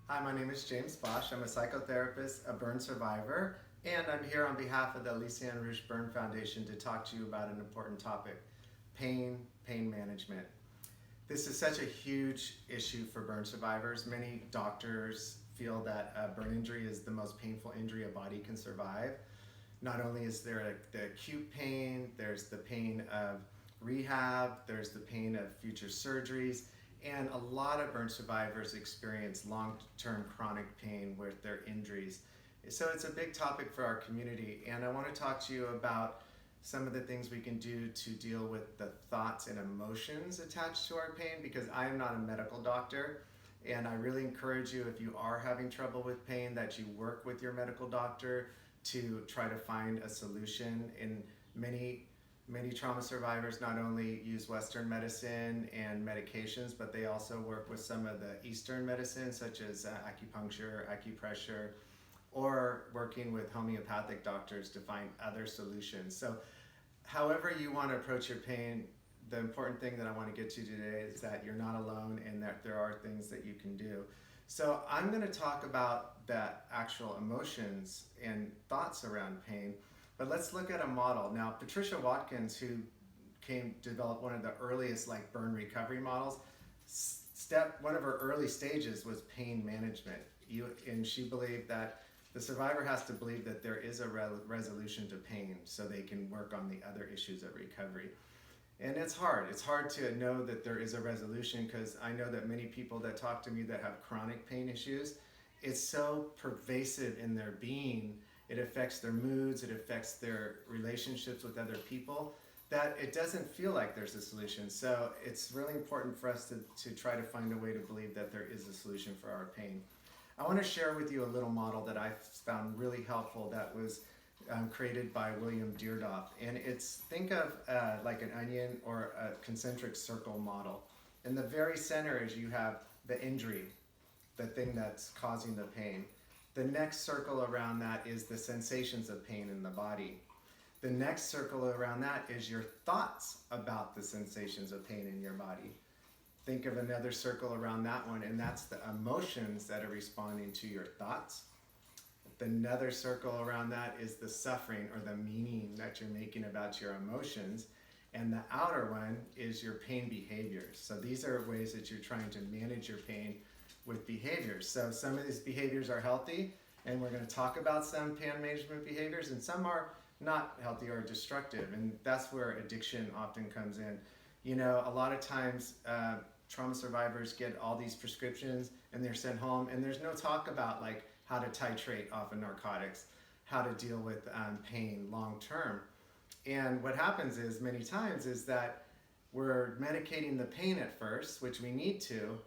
Hi, my name is James Bosch. I'm a psychotherapist, a burn survivor, and I'm here on behalf of the Lysiane Rouge Burn Foundation to talk to you about an important topic, pain management. This is such a huge issue for burn survivors. Many doctors feel that a burn injury is the most painful injury a body can survive. Not only is there the acute pain, there's the pain of rehab, there's the pain of future surgeries, and a lot of burn survivors experience long-term chronic pain with their injuries. So it's a big topic for our community, and I want to talk to you about some of the things we can do to deal with the thoughts and emotions attached to our pain, because I am not a medical doctor, and I really encourage you, if you are having trouble with pain, that you work with your medical doctor to try to find a solution. In many trauma survivors not only use Western medicine and medications, but they also work with some of the Eastern medicines, such as acupuncture, acupressure, or working with homeopathic doctors to find other solutions. So however you want to approach your pain, the important thing that I want to get to today is that you're not alone and that there are things that you can do. So I'm going to talk about the actual emotions and thoughts around pain, but let's look at a model. Now, Patricia Watkins, who developed one of the earliest burn recovery models, one of her early stages was pain management. And she believed that the survivor has to believe that there is a resolution to pain so they can work on the other issues of recovery. And it's hard. It's hard to know that there is a resolution, because I know that many people that talk to me that have chronic pain issues, it's so pervasive in their being, it affects their moods, it affects their relationships with other people, that it doesn't feel like there's a solution. So it's really important for us to try to find a way to believe that there is a solution for our pain. I want to share with you a little model that I found really helpful that was created by William Deardoff. And think of like an onion or a concentric circle model. In the very center is you have the injury, the thing that's causing the pain. The next circle around that is the sensations of pain in the body. The next circle around that is your thoughts about the sensations of pain in your body. Think of another circle around that one, and that's the emotions that are responding to your thoughts. Another circle around that is the suffering or the meaning that you're making about your emotions. And the outer one is your pain behaviors. So these are ways that you're trying to manage your pain with behaviors. So some of these behaviors are healthy, and we're going to talk about some pain management behaviors, and some are not healthy or destructive. And that's where addiction often comes in. You know, a lot of times trauma survivors get all these prescriptions and they're sent home, and there's no talk about how to titrate off of narcotics, how to deal with pain long term. And what happens is many times is that we're medicating the pain at first, which we need to,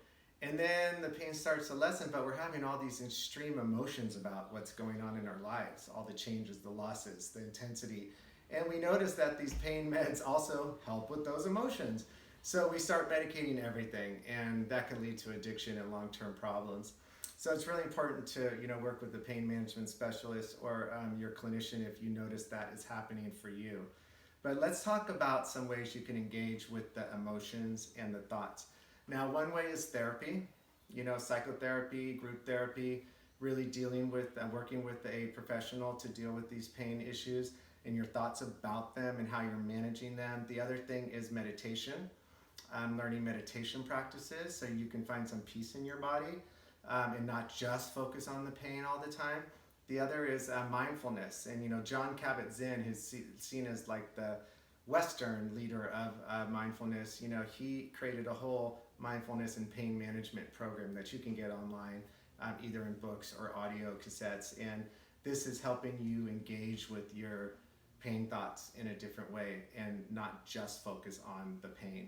and then the pain starts to lessen, but we're having all these extreme emotions about what's going on in our lives, all the changes, the losses, the intensity. And we notice that these pain meds also help with those emotions. So we start medicating everything, and that can lead to addiction and long-term problems. So it's really important to work with the pain management specialist or your clinician if you notice that is happening for you. But let's talk about some ways you can engage with the emotions and the thoughts. Now, one way is therapy, psychotherapy, group therapy, really dealing with and working with a professional to deal with these pain issues and your thoughts about them and how you're managing them. The other thing is meditation, learning meditation practices so you can find some peace in your body. And not just focus on the pain all the time. The other is mindfulness. And John Kabat-Zinn, who's seen as the Western leader of mindfulness, he created a whole mindfulness and pain management program that you can get online, either in books or audio cassettes. And this is helping you engage with your pain thoughts in a different way and not just focus on the pain.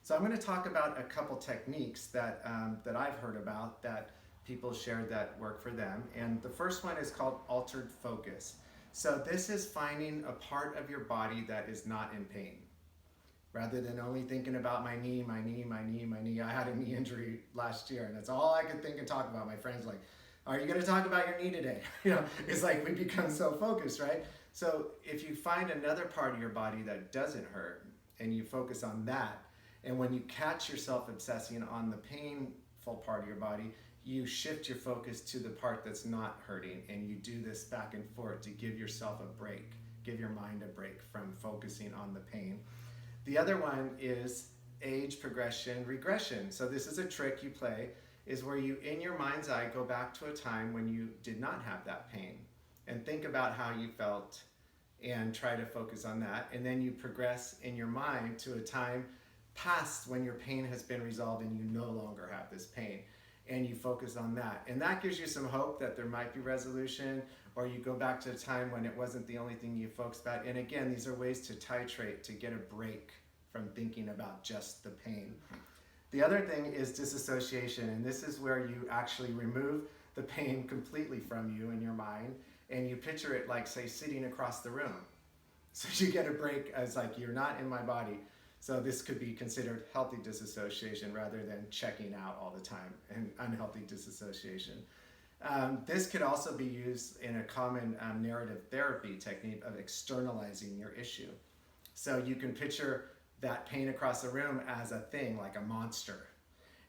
So I'm going to talk about a couple techniques that I've heard about that people share that work for them. And the first one is called altered focus. So this is finding a part of your body that is not in pain. Rather than only thinking about my knee, my knee, my knee, my knee. I had a knee injury last year, and that's all I could think and talk about. My friends like, are you going to talk about your knee today? It's like we become so focused, right? So if you find another part of your body that doesn't hurt and you focus on that, and when you catch yourself obsessing on the painful part of your body, you shift your focus to the part that's not hurting, and you do this back and forth to give yourself a break, give your mind a break from focusing on the pain. The other one is age progression regression. So this is a trick you play, is where you, in your mind's eye, go back to a time when you did not have that pain and think about how you felt and try to focus on that. And then you progress in your mind to a time past when your pain has been resolved and you no longer have this pain. And you focus on that. And that gives you some hope that there might be resolution, or you go back to a time when it wasn't the only thing you focused about. And again, these are ways to titrate, to get a break from thinking about just the pain. The other thing is disassociation, and this is where you actually remove the pain completely from you in your mind, and you picture it like, say, sitting across the room. So you get a break as like, you're not in my body. So this could be considered healthy disassociation rather than checking out all the time and unhealthy disassociation. This could also be used in a common narrative therapy technique of externalizing your issue. So you can picture that pain across the room as a thing, like a monster.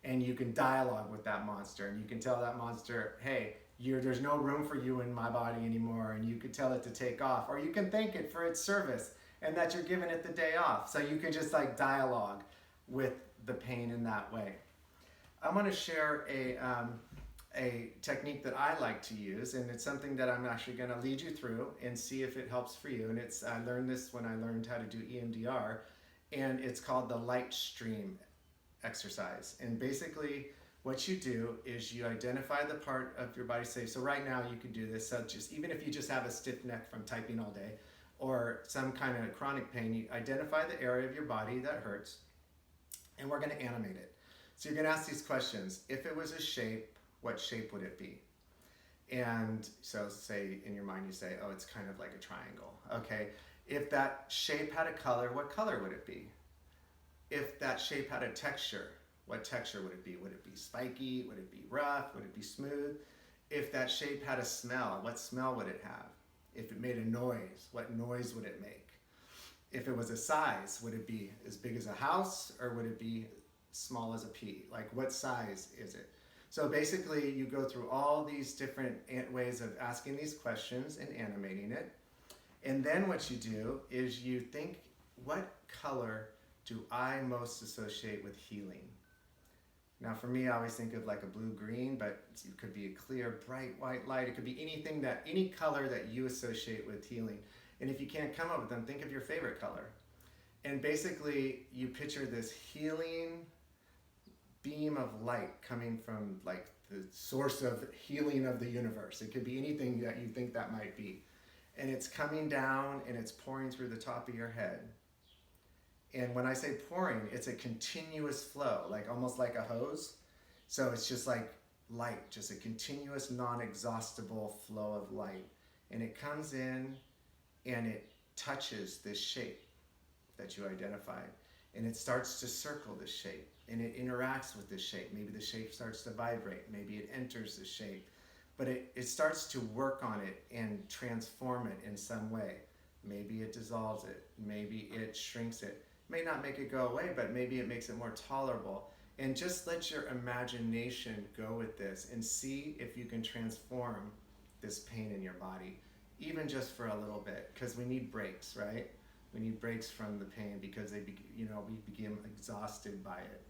And you can dialogue with that monster, and you can tell that monster, hey, there's no room for you in my body anymore, and you could tell it to take off. Or you can thank it for its service and that you're giving it the day off. So you can just like dialogue with the pain in that way. I'm going to share a technique that I like to use, and it's something that I'm actually going to lead you through and see if it helps for you. And I learned this when I learned how to do EMDR, and it's called the light stream exercise. And basically what you do is you identify the part of your body, so right now you can do this, so just even if you just have a stiff neck from typing all day, or some kind of chronic pain, you identify the area of your body that hurts, and we're going to animate it. So you're going to ask these questions. If it was a shape, what shape would it be? And so say in your mind you say, oh, it's kind of like a triangle. Okay. If that shape had a color, what color would it be? If that shape had a texture, what texture would it be? Would it be spiky? Would it be rough? Would it be smooth? If that shape had a smell, what smell would it have? If it made a noise, what noise would it make? If it was a size, would it be as big as a house, or would it be small as a pea? Like, what size is it? So basically you go through all these different ways of asking these questions and animating it. And then what you do is you think, what color do I most associate with healing? Now for me, I always think of like a blue-green, but it could be a clear, bright white light. It could be any color that you associate with healing. And if you can't come up with them, think of your favorite color. And basically you picture this healing beam of light coming from like the source of healing of the universe. It could be anything that you think that might be. And it's coming down and it's pouring through the top of your head. And when I say pouring, it's a continuous flow, like almost like a hose. So it's just like light, just a continuous, non-exhaustible flow of light. And it comes in and it touches this shape that you identified. And it starts to circle this shape, and it interacts with this shape. Maybe the shape starts to vibrate. Maybe it enters the shape. But it starts to work on it and transform it in some way. Maybe it dissolves it. Maybe it shrinks it. May not make it go away, but maybe it makes it more tolerable. And just let your imagination go with this and see if you can transform this pain in your body, even just for a little bit, because we need breaks, right? We need breaks from the pain because we become exhausted by it.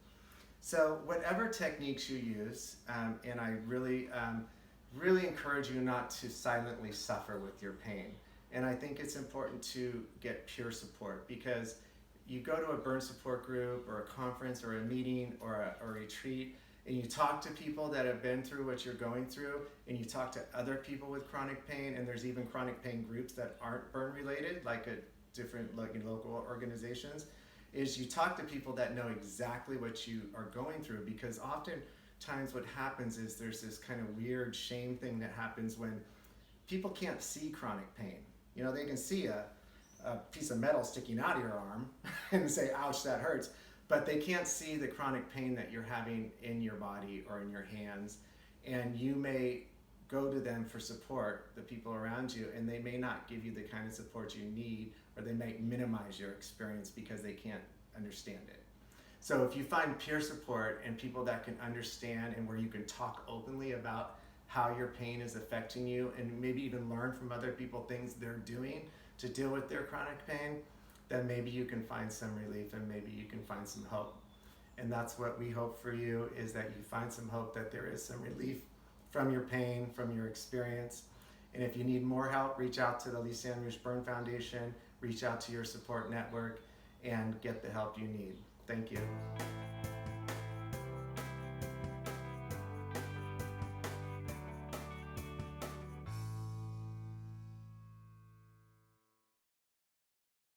So whatever techniques you use, and I really encourage you not to silently suffer with your pain. And I think it's important to get peer support, because you go to a burn support group or a conference or a meeting or a retreat, and you talk to people that have been through what you're going through, and you talk to other people with chronic pain, and there's even chronic pain groups that aren't burn related, like a different local organizations, is you talk to people that know exactly what you are going through, because oftentimes what happens is there's this kind of weird shame thing that happens when people can't see chronic pain. You know, they can see a piece of metal sticking out of your arm and say, ouch, that hurts. But they can't see the chronic pain that you're having in your body or in your hands. And you may go to them for support, the people around you, and they may not give you the kind of support you need, or they may minimize your experience because they can't understand it. So if you find peer support and people that can understand and where you can talk openly about how your pain is affecting you and maybe even learn from other people things they're doing to deal with their chronic pain, then maybe you can find some relief and maybe you can find some hope. And that's what we hope for you, is that you find some hope, that there is some relief from your pain, from your experience. And if you need more help, reach out to the Lysiane Rouge Burn Foundation, reach out to your support network, and get the help you need. Thank you.